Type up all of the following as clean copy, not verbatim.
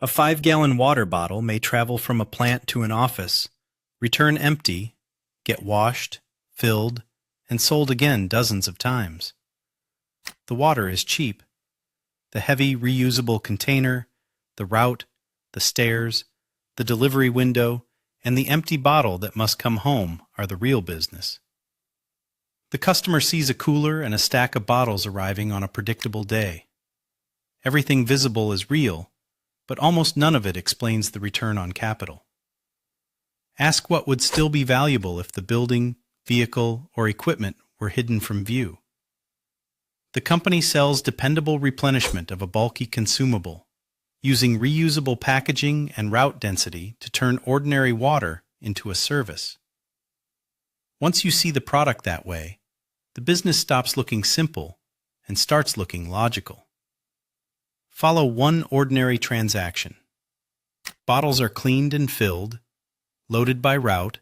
A 5-gallon water bottle may travel from a plant to an office, return empty, get washed, filled, and sold again dozens of times. The water is cheap. The heavy reusable container, the route, the stairs, the delivery window, and the empty bottle that must come home are the real business. The customer sees a cooler and a stack of bottles arriving on a predictable day. Everything visible is real, but almost none of it explains the return on capital. Ask what would still be valuable if the building, vehicle, or equipment were hidden from view. The company sells dependable replenishment of a bulky consumable, using reusable packaging and route density to turn ordinary water into a service. Once you see the product that way, the business stops looking simple and starts looking logical. Follow one ordinary transaction. Bottles are cleaned and filled, loaded by route,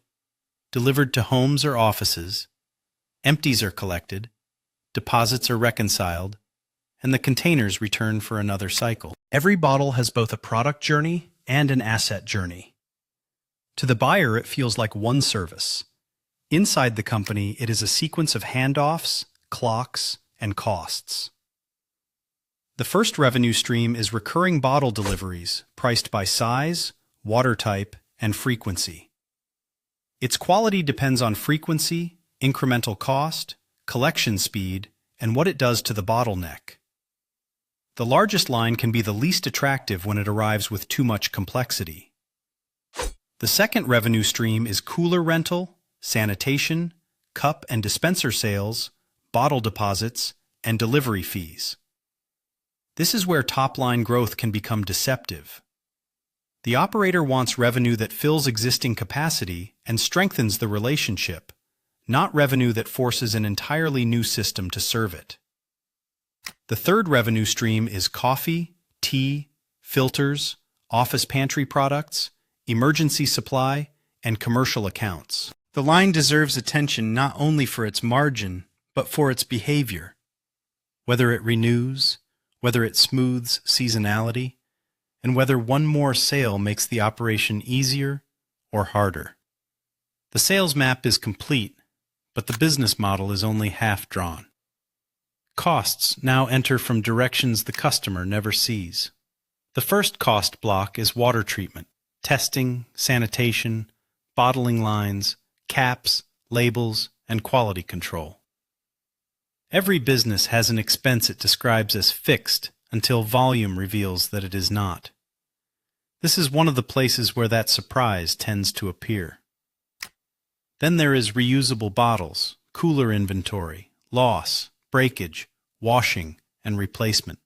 delivered to homes or offices, empties are collected, deposits are reconciled, and the containers returned for another cycle. Every bottle has both a product journey and an asset journey. To the buyer, it feels like one service. Inside the company, it is a sequence of handoffs, clocks, and costs. The first revenue stream is recurring bottle deliveries, priced by size, water type, and frequency. Its quality depends on frequency, incremental cost, collection speed, and what it does to the bottleneck. The largest line can be the least attractive when it arrives with too much complexity. The second revenue stream is cooler rental, sanitation, cup and dispenser sales, bottle deposits, and delivery fees. This is where top-line growth can become deceptive. The operator wants revenue that fills existing capacity and strengthens the relationship, not revenue that forces an entirely new system to serve it. The third revenue stream is coffee, tea, filters, office pantry products, emergency supply, and commercial accounts. The line deserves attention not only for its margin, but for its behavior. Whether it renews, whether it smooths seasonality, and whether one more sale makes the operation easier or harder. The sales map is complete, but the business model is only half drawn. Costs now enter from directions the customer never sees. The first cost block is water treatment, testing, sanitation, bottling lines, caps, labels, and quality control. Every business has an expense it describes as fixed until volume reveals that it is not. This is one of the places where that surprise tends to appear. Then there is reusable bottles, cooler inventory, loss, breakage, washing, and replacement.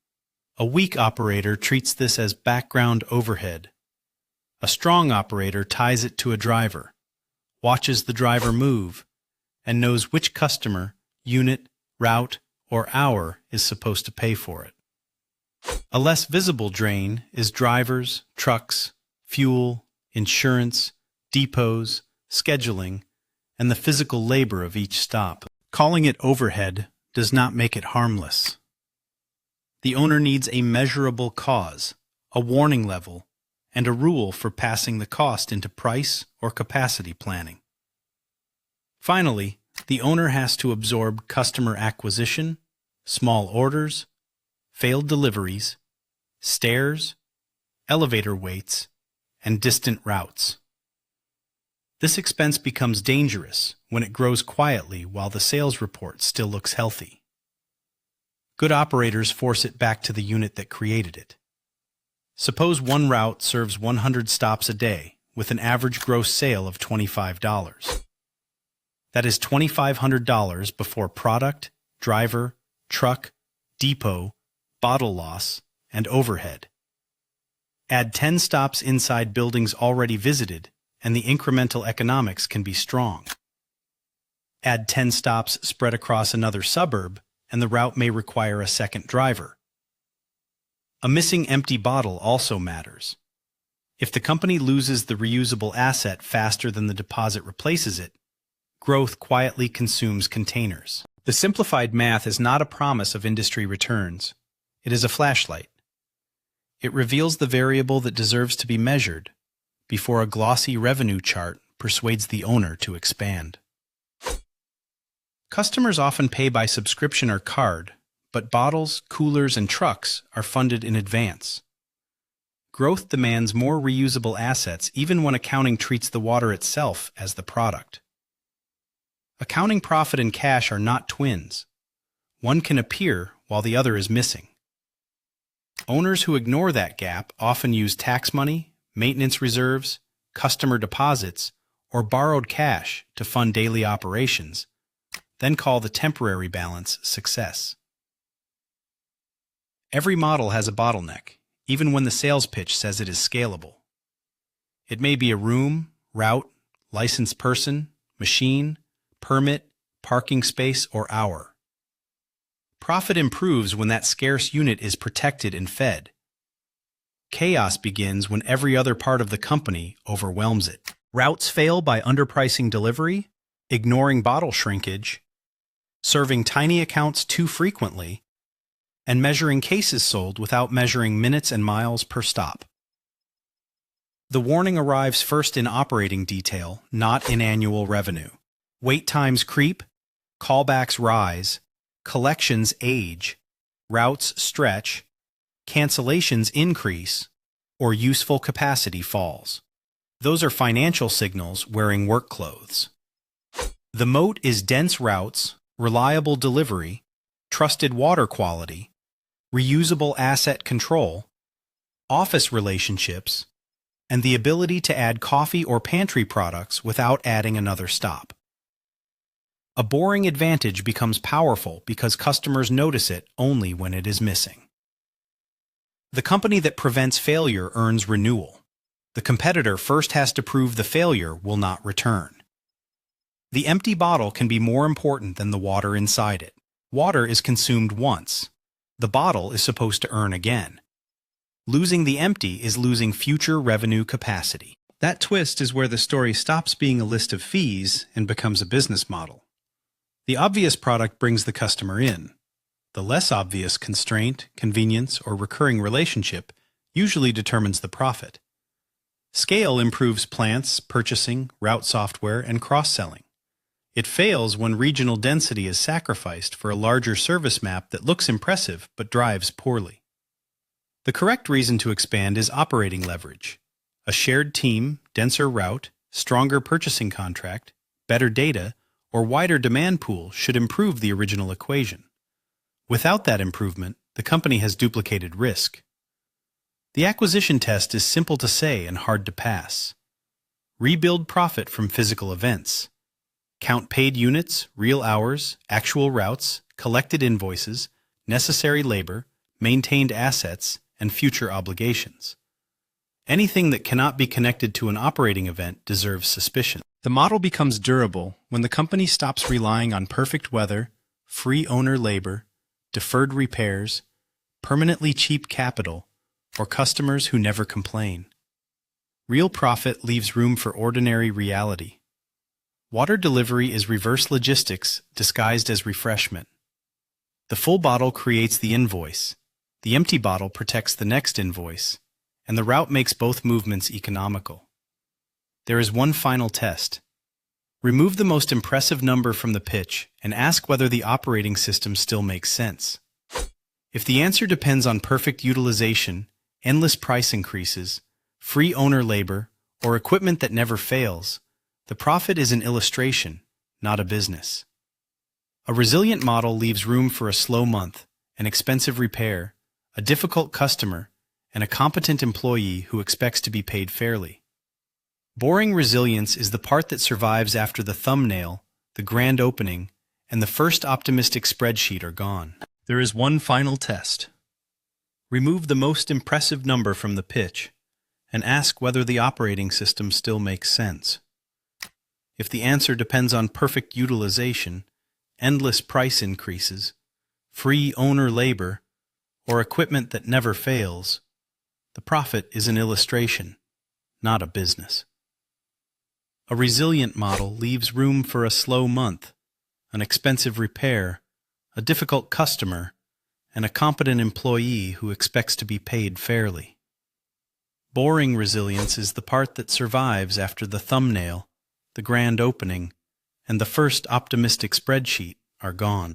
A weak operator treats this as background overhead. A strong operator ties it to a driver, watches the driver move, and knows which customer, unit, route, or hour is supposed to pay for it. A less visible drain is drivers, trucks, fuel, insurance, depots, scheduling, and the physical labor of each stop. Calling it overhead does not make it harmless. The owner needs a measurable cause, a warning level, and a rule for passing the cost into price or capacity planning. Finally, the owner has to absorb customer acquisition, small orders, failed deliveries, stairs, elevator waits, and distant routes. This expense becomes dangerous when it grows quietly while the sales report still looks healthy. Good operators force it back to the unit that created it. Suppose one route serves 100 stops a day with an average gross sale of $25. That is $2,500 before product, driver, truck, depot, bottle loss, and overhead. Add 10 stops inside buildings already visited, and the incremental economics can be strong. Add 10 stops spread across another suburb, and the route may require a second driver. A missing empty bottle also matters. If the company loses the reusable asset faster than the deposit replaces it, growth quietly consumes containers. The simplified math is not a promise of industry returns. It is a flashlight. It reveals the variable that deserves to be measured before a glossy revenue chart persuades the owner to expand. Customers often pay by subscription or card, but bottles, coolers, and trucks are funded in advance. Growth demands more reusable assets even when accounting treats the water itself as the product. Accounting profit and cash are not twins. One can appear while the other is missing. Owners who ignore that gap often use tax money, maintenance reserves, customer deposits, or borrowed cash to fund daily operations, then call the temporary balance success. Every model has a bottleneck, even when the sales pitch says it is scalable. It may be a room, route, licensed person, machine, permit, parking space, or hour. Profit improves when that scarce unit is protected and fed. Chaos begins when every other part of the company overwhelms it. Routes fail by underpricing delivery, ignoring bottle shrinkage, serving tiny accounts too frequently, and measuring cases sold without measuring minutes and miles per stop. The warning arrives first in operating detail, not in annual revenue. Wait times creep, callbacks rise, collections age, routes stretch, cancellations increase, or useful capacity falls. Those are financial signals wearing work clothes. The moat is dense routes, reliable delivery, trusted water quality, reusable asset control, office relationships, and the ability to add coffee or pantry products without adding another stop. A boring advantage becomes powerful because customers notice it only when it is missing. The company that prevents failure earns renewal. The competitor first has to prove the failure will not return. The empty bottle can be more important than the water inside it. Water is consumed once. The bottle is supposed to earn again. Losing the empty is losing future revenue capacity. That twist is where the story stops being a list of fees and becomes a business model. The obvious product brings the customer in. The less obvious constraint, convenience, or recurring relationship usually determines the profit. Scale improves plants, purchasing, route software, and cross-selling. It fails when regional density is sacrificed for a larger service map that looks impressive but drives poorly. The correct reason to expand is operating leverage. A shared team, denser route, stronger purchasing contract, better data, or wider demand pool should improve the original equation. Without that improvement, the company has duplicated risk. The acquisition test is simple to say and hard to pass. Rebuild profit from physical events. Count paid units, real hours, actual routes, collected invoices, necessary labor, maintained assets, and future obligations. Anything that cannot be connected to an operating event deserves suspicion. The model becomes durable when the company stops relying on perfect weather, free owner labor, deferred repairs, permanently cheap capital, or customers who never complain. Real profit leaves room for ordinary reality. Water delivery is reverse logistics disguised as refreshment. The full bottle creates the invoice, the empty bottle protects the next invoice, and the route makes both movements economical. There is one final test. Remove the most impressive number from the pitch and ask whether the operating system still makes sense. If the answer depends on perfect utilization, endless price increases, free owner labor, or equipment that never fails, the profit is an illustration, not a business. A resilient model leaves room for a slow month, an expensive repair, a difficult customer, and a competent employee who expects to be paid fairly. Boring resilience is the part that survives after the thumbnail, the grand opening, and the first optimistic spreadsheet are gone. There is one final test. Remove the most impressive number from the pitch and ask whether the operating system still makes sense. If the answer depends on perfect utilization, endless price increases, free owner labor, or equipment that never fails, the profit is an illustration, not a business. A resilient model leaves room for a slow month, an expensive repair, a difficult customer, and a competent employee who expects to be paid fairly. Boring resilience is the part that survives after the thumbnail, the grand opening, and the first optimistic spreadsheet are gone.